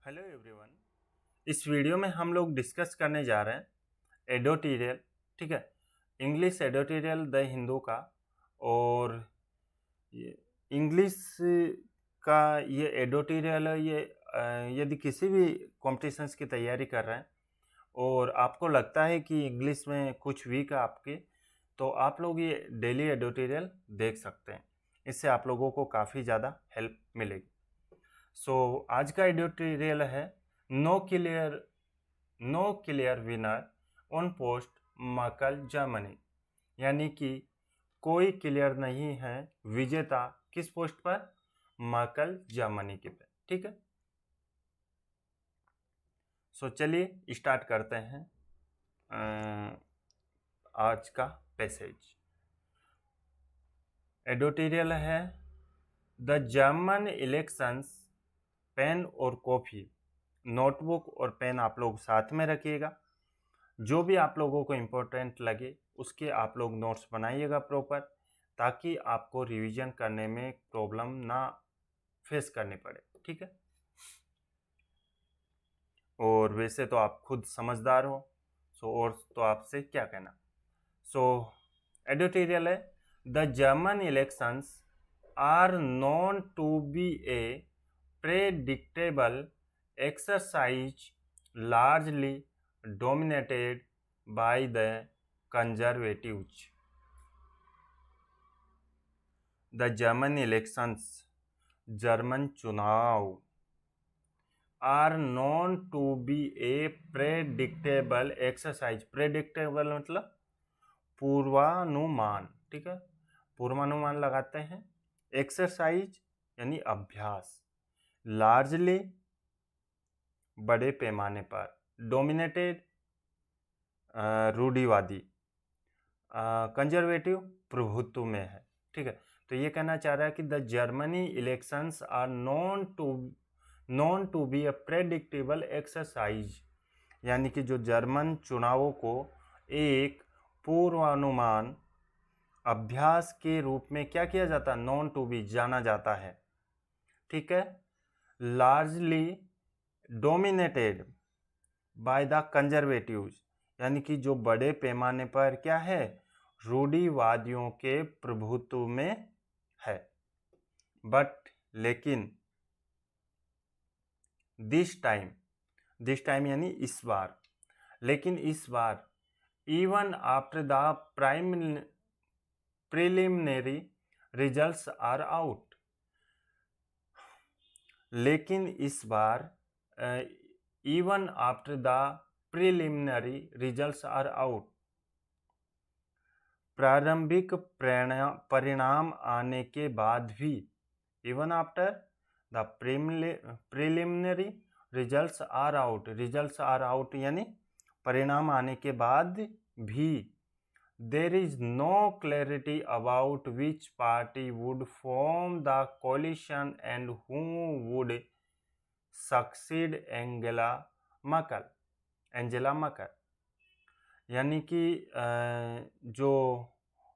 Hello everyone. इस video में हम लोग डिस्कस करने जा रहे हैं एडिटोरियल, ठीक है, इंग्लिश एडिटोरियल द हिंदू का। और ये इंग्लिश का ये एडिटोरियल यदि किसी भी कॉम्पिटिशन्स की तैयारी कर रहे हैं और आपको लगता है कि इंग्लिश में कुछ वीक है आपके, तो आप लोग ये डेली एडिटोरियल देख सकते हैं। इससे आप लोगों को काफ़ी ज़्यादा हेल्प मिलेगी। आज का एडिटोरियल है no clear winner on post Merkel Germany, यानी कि कोई क्लियर नहीं है विजेता किस पोस्ट पर, मकल जर्मनी के पे, ठीक है। चलिए स्टार्ट करते हैं आज का पैसेज। एडिटोरियल है द जर्मन इलेक्शंस। पेन और कॉफ़ी, नोटबुक और पेन आप लोग साथ में रखिएगा। जो भी आप लोगों को इम्पोर्टेंट लगे उसके आप लोग नोट्स बनाइएगा प्रॉपर, ताकि आपको रिवीजन करने में प्रॉब्लम ना फेस करनी पड़े, ठीक है। और वैसे तो आप खुद समझदार हो, और तो आपसे क्या कहना। एडिटोरियल है the German elections are known to be a predictable exercise largely dominated by the conservatives. The German elections, German चुनाव, are known to be a predictable exercise. predictable मतलब पूर्वानुमान, ठीक है, पूर्वानुमान लगाते हैं। एक्सरसाइज यानी अभ्यास, लार्जली बड़े पैमाने पर, डोमिनेटेड रूढ़िवादी, कंजर्वेटिव प्रभुत्व में है, ठीक है। तो ये कहना चाह रहा है कि the Germany elections are known to be a predictable exercise, यानी कि जो जर्मन चुनावों को एक पूर्वानुमान अभ्यास के रूप में क्या किया जाता है, नोन टू बी जाना जाता है, ठीक है। Largely dominated by the conservatives, यानी कि जो बड़े पैमाने पर क्या है, रूढ़िवादियों के प्रभुत्व में है। बट लेकिन दिस टाइम यानी इस बार, लेकिन इस बार even after the preliminary results are out, लेकिन इस बार even after the preliminary results are out, प्रारंभिक परिणाम आने के बाद भी, even after the preliminary results are out यानी परिणाम आने के बाद भी, there is no clarity about which party would form the coalition and who would succeed Angela Merkel, यानी कि जो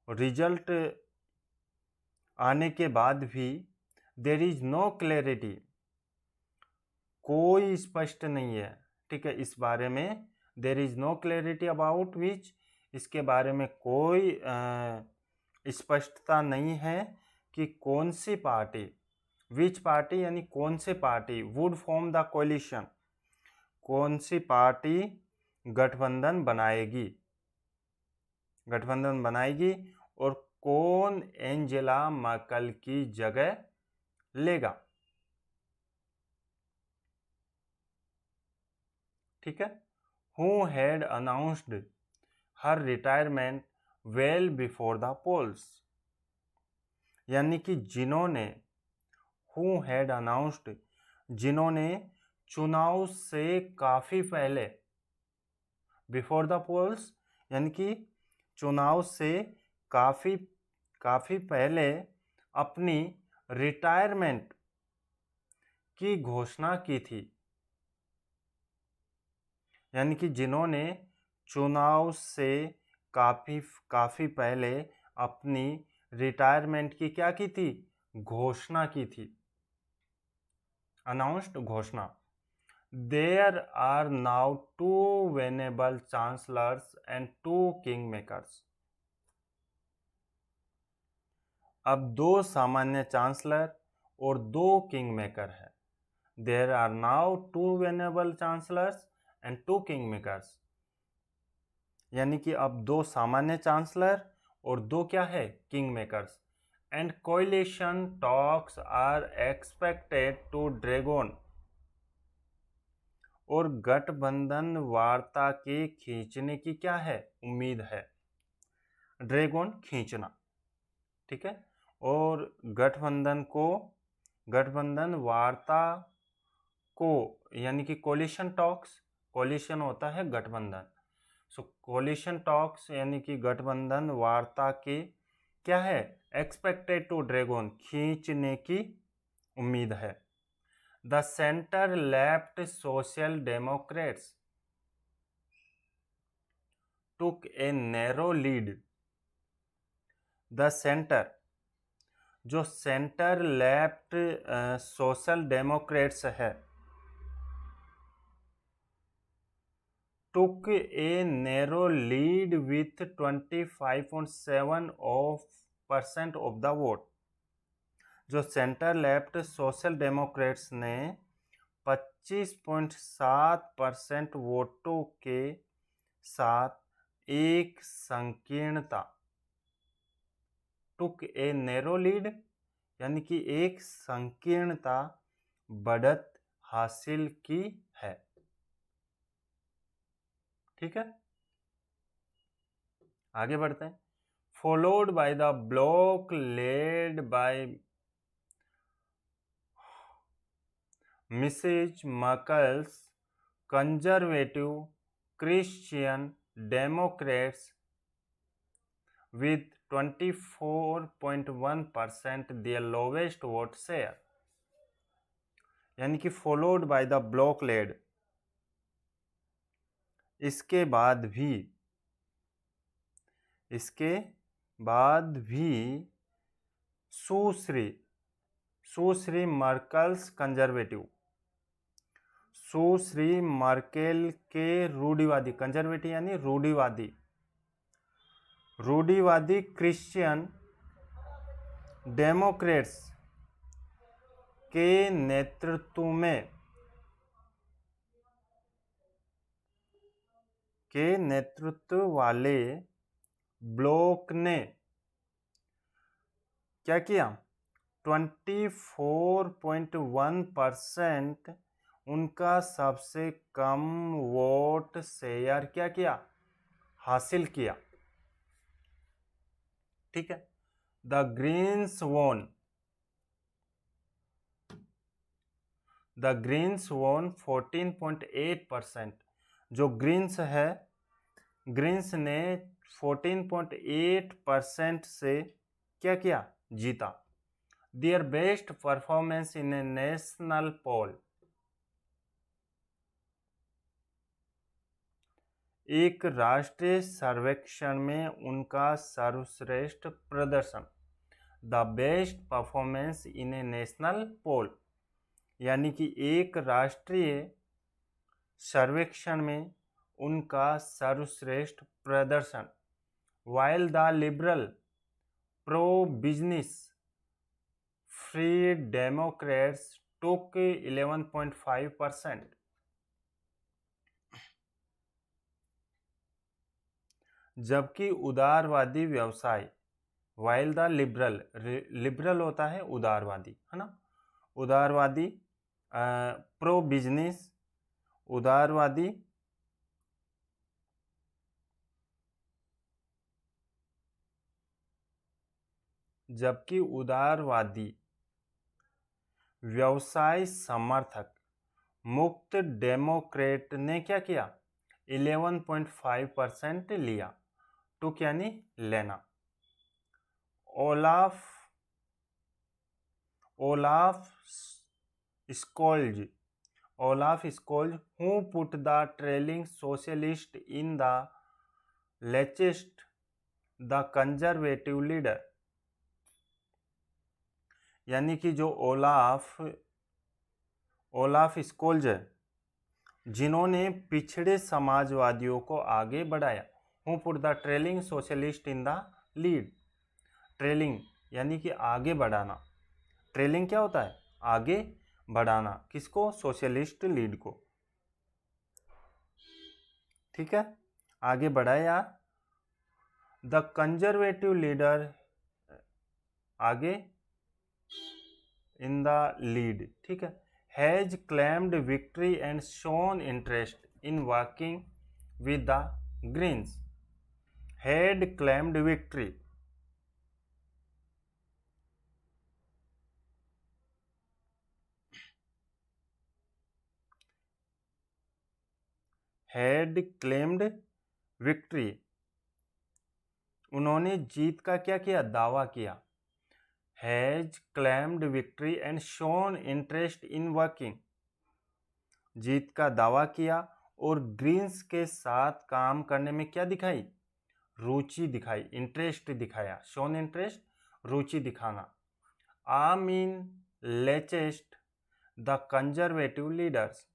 रिजल्ट आने के बाद भी देर इज नो क्लैरिटी, कोई स्पष्ट नहीं है, ठीक है, इस बारे में। There is no clarity about which, इसके बारे में कोई स्पष्टता नहीं है कि कौन सी पार्टी, विच पार्टी यानी कौन सी party, would form the coalition, कौन सी पार्टी गठबंधन बनाएगी और कौन एंजेला मर्केल की जगह लेगा, ठीक है। Who had announced her retirement well before the polls, यानी कि जिन्होंने, हु हैड अनाउंस्ड, जिन्होंने चुनाव से काफ़ी पहले, बिफोर द पोल्स यानी कि चुनाव से काफ़ी पहले अपनी रिटायरमेंट की घोषणा की थी, यानी कि जिन्होंने चुनाव से काफ़ी पहले अपनी रिटायरमेंट की क्या की थी, घोषणा की थी, अनाउंस्ड घोषणा। There are now 2 viable chancellors and 2 king makers. अब 2 सामान्य चांसलर और 2 किंग मेकर है। There are now 2 viable chancellors and 2 king makers, यानी कि अब 2 सामान्य चांसलर और 2 क्या है, king makers. And coalition talks are expected to drag on, और गठबंधन वार्ता के खींचने की क्या है, उम्मीद है। ड्रैगन खींचना, ठीक है। और गठबंधन वार्ता को, यानी कि कोलिशन टॉक्स, कोलिशन होता है गठबंधन, सो कोलिशन टॉक्स यानी कि गठबंधन वार्ता के क्या है, एक्सपेक्टेड टू ड्रैगन, खींचने की उम्मीद है। The centre left social Democrats took a narrow lead. The centre, जो सेंटर लेफ्ट सोशल डेमोक्रेट्स है, took a narrow lead with 25.7% of the vote। जो सेंटर लेफ्ट सोशल डेमोक्रेट्स ने 25.7% वोटों के साथ एक संकीर्णता, टुक ए नैरो लीड यानी कि एक संकीर्णता बढ़त हासिल की है, ठीक है। आगे बढ़ते हैं। Followed by the bloc led by Mrs Merkel's conservative Christian Democrats with 24.1% their lowest vote share, यानी कि followed by the bloc led, इसके बाद भी सुश्री मर्केल्स कंजर्वेटिव, सुश्री मर्केल के रूढ़िवादी, कंजर्वेटिव यानी रूढ़िवादी क्रिश्चियन डेमोक्रेट्स के नेतृत्व वाले ब्लॉक ने क्या किया, 24.1% उनका सबसे कम वोट शेयर क्या किया, हासिल किया, ठीक है। द ग्रीन्स वोन 14.8%। जो ग्रीन्स है, ग्रीन्स ने 14.8% से क्या किया, जीता। Their best performance in a national poll, एक राष्ट्रीय सर्वेक्षण में उनका सर्वश्रेष्ठ प्रदर्शन। The best performance in a national poll, यानी कि एक राष्ट्रीय सर्वेक्षण में उनका सर्वश्रेष्ठ प्रदर्शन। While the liberal pro business free Democrats took 11.5%। जबकि उदारवादी व्यवसाय, वाइल द लिबरल होता है उदारवादी, है ना, उदारवादी, प्रो बिजनेस उदारवादी, जबकि उदारवादी व्यवसाय समर्थक मुक्त डेमोक्रेट ने क्या किया, 11.5% लिया। टुक यानी लेना। Olaf Scholz who put the trailing socialist in the lechest, the conservative leader, यानी कि जो ओलाफ स्कोल्ज है, जिन्होंने पिछड़े समाजवादियों को आगे बढ़ाया। Who put the trailing socialist in the lead. Trailing यानी कि आगे बढ़ाना। ट्रेलिंग क्या होता है? आगे बढ़ाना। किसको? सोशलिस्ट लीड को। ठीक है, आगे बढ़ाया। द कंजर्वेटिव लीडर, आगे इन द लीड। ठीक है, has claimed victory and shown interest in working with the Greens. Had claimed victory, had claimed victory, उन्होंने जीत का क्या किया? दावा किया। Has claimed victory and shown interest in working, जीत का दावा किया और ग्रीन्स के साथ काम करने में क्या दिखाई? रुचि दिखाई, इंटरेस्ट दिखाया। शोन इंटरेस्ट, रुचि दिखाना। Armin Laschet the conservative leaders,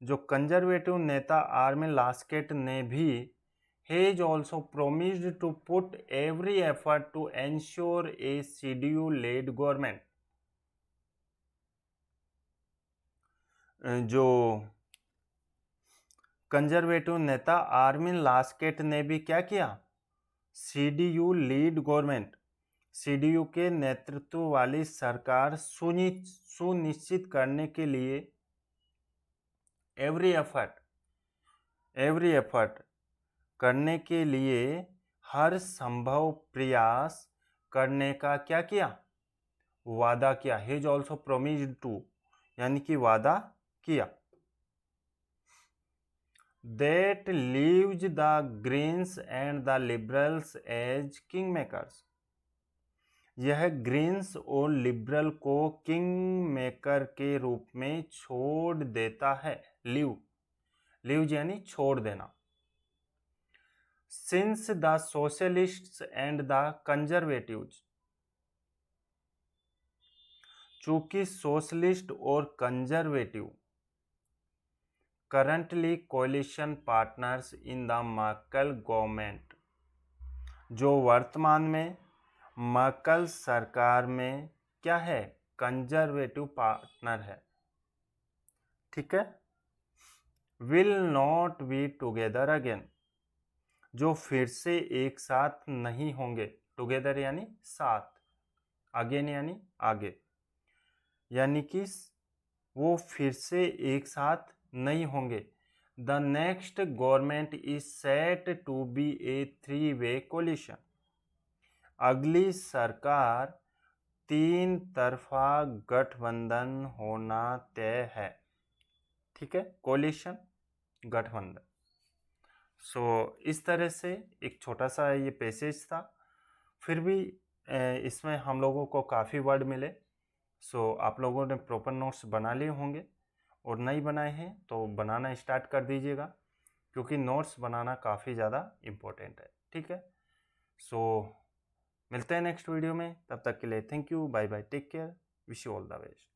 जो कंजर्वेटिव नेता आर्मिन लास्केट ने भी has also promised to put every effort to ensure a CDU led government. जो कंजर्वेटिव नेता आर्मिन लास्केट ने भी क्या किया? सीडीयू लीड गवर्नमेंट, सीडीयू के नेतृत्व वाली सरकार सुनिश्चित करने के लिए एवरी एफर्ट करने के लिए हर संभव प्रयास करने का क्या किया? वादा किया। हैज ऑल्सो प्रोमिस्ड टू यानी कि वादा किया। That leaves the Greens and the Liberals as kingmakers, यह ग्रीन्स और लिबरल को किंग मेकर के रूप में छोड़ देता है। लीव यानी छोड़ देना। Since the socialists and the conservatives, चूंकि सोशलिस्ट और conservative currently coalition partners in the Merkel government, जो वर्तमान में मर्केल सरकार में क्या है? कंजर्वेटिव पार्टनर है। ठीक है, will not be together again, जो फिर से एक साथ नहीं होंगे। टुगेदर यानी साथ, अगेन यानी आगे, यानी कि वो फिर से एक साथ नहीं होंगे। The next government is set to be a 3-way coalition, अगली सरकार 3 तरफा गठबंधन होना तय है। ठीक है, कोलिशन, गठबंधन। सो इस तरह से एक छोटा सा ये पैसेज था, फिर भी इसमें हम लोगों को काफ़ी वर्ड मिले। सो आप लोगों ने प्रॉपर नोट्स बना लिए होंगे, और नहीं बनाए हैं तो बनाना स्टार्ट कर दीजिएगा, क्योंकि नोट्स बनाना काफ़ी ज़्यादा इम्पोर्टेंट है। ठीक है, सो मिलते हैं नेक्स्ट वीडियो में। तब तक के लिए thank you, bye bye, take care, wish you all the best.